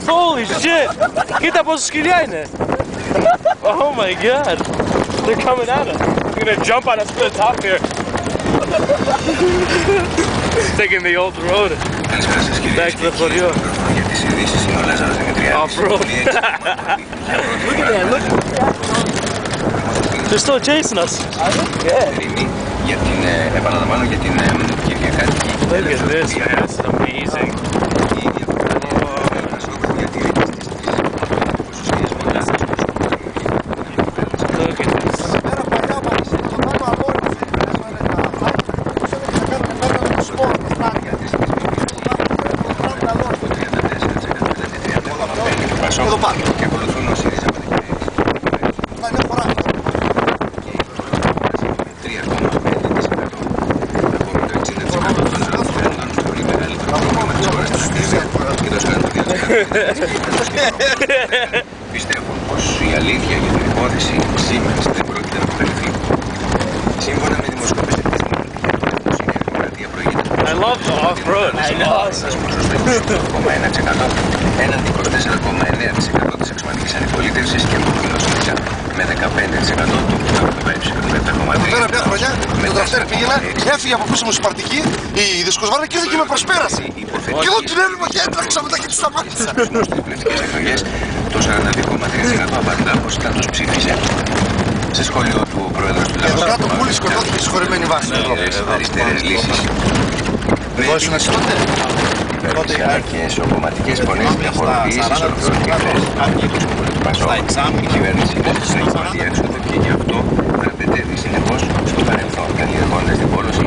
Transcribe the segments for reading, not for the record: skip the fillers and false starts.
Holy shit! Κοίτα πόσο σκυλιά είναι! Oh my god! They're coming at us! They're gonna jump on us to the top here! Taking the old road back to the χωριό. Off-road! Look at that! Look! They're still chasing us! Για την, επαναλαμβάνω, για την Κυριακάτικη. Look at this, man. This is amazing. Look at this. Εδώ πάνω. Και ακολουθούν όσοι πιστεύουν πως η αλήθεια για την υπόθεση σήμερα δεν πρόκειται να αποφερθεί. Σύμφωνα με δημοσκοπήσεις της η δημοκρατία προηγείται I love the off-road. I know. του 8,1% έναντι προς 4,9% της εξωματικής αντιπολίτευσης και μόνο ΣΥΡΙΖΑ με 15% του ΑΠΕ με 7,3%. Πέρα μια χρονιά με το τρακτέρ πήγαινα, έφυγε από πίσω μου Σπαρτική, η δυσκοσβάρα και ήρθε και με προσπέρασε. Και εδώ την έλειπα και έτρεξα μετά και τη σταμάτησα. Στις βουλευτικές εκλογές το 42,3% απαντά πως θα τους ψήφιζε. Σε σχόλιο του πρόεδρου του Εδώ κάτω μόλις σκοτώθηκε συγχωρεμένη βάση. Αριστερές λύσεις. Εγώ ήσουν εσύ τότε. Αλλά και σοκομματικές φωνές διαφοροποιήσεις ολοκληρωτικές. Η κυβέρνηση είναι στην διέξοδο και γι' αυτό παραπετεύει συνεχώς στο παρελθόν, καλλιεργώντας την πόλωση.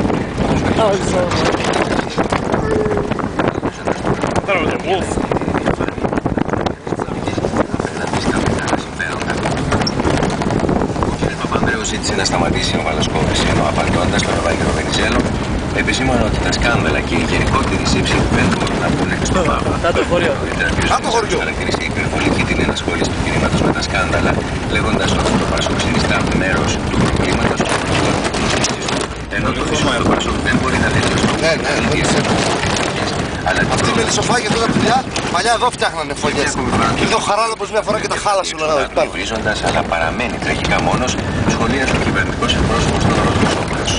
Ζήτησε να σταματήσει ο Βαλασκόβης, ενώ απαντώντας στον Ευάγγελο Βενιζέλο επισήμανε ότι τα σκάνδαλα και η γενικότερη σύψη δεν μπορούν να βγουν στο πάγο. Το χωριό. Το χωριό. Χαρακτήρισε υπερβολική την ενασχόληση του κινήματος με τα σκάνδαλα, λέγοντας ότι το Πασόκ συνιστά μέρος του προβλήματος του ενώ το Πασόκ δεν μπορεί να τελειώσει το Αυτή με τη σοφάγια τότε παιδιά, παλιά εδώ φτιάχνανε φωλιές. Ήρθε ο Χαράλαμπος μια φορά και τα χάλασε όλα εδώ. Διορίζοντας, αλλά παραμένει τραγικά μόνος, σχολίασε ο κυβερνητικός εκπρόσωπος των Ρωσόπουλος.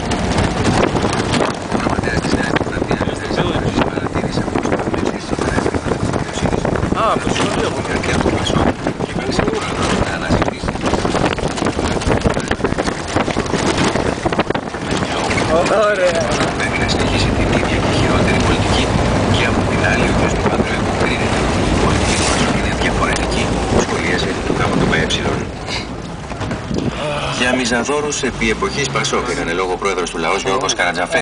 Ο γραμματέας της Νέας Δημοκρατίας παρατήρησε πως το μεσής της δικαιοσύνης από το σχολείο. και από το Πασόκ κυβέρνησε τον πρόεδρο να αναζητήσει. Ωραία. Πρέπει να συνεχίσει την ίδια και χειρότερη πολιτική και από την άλλη ο κ. Παπανδρέου κρίνεται ότι η πολιτική του Πασόκ είναι διαφορετική, σχολίασε του ΚΚΕ. Για Μιζανδόρους επί εποχής Πασόκ, ήταν λόγο πρόεδρος του λαός Γιώργος Καρατζαφέρης.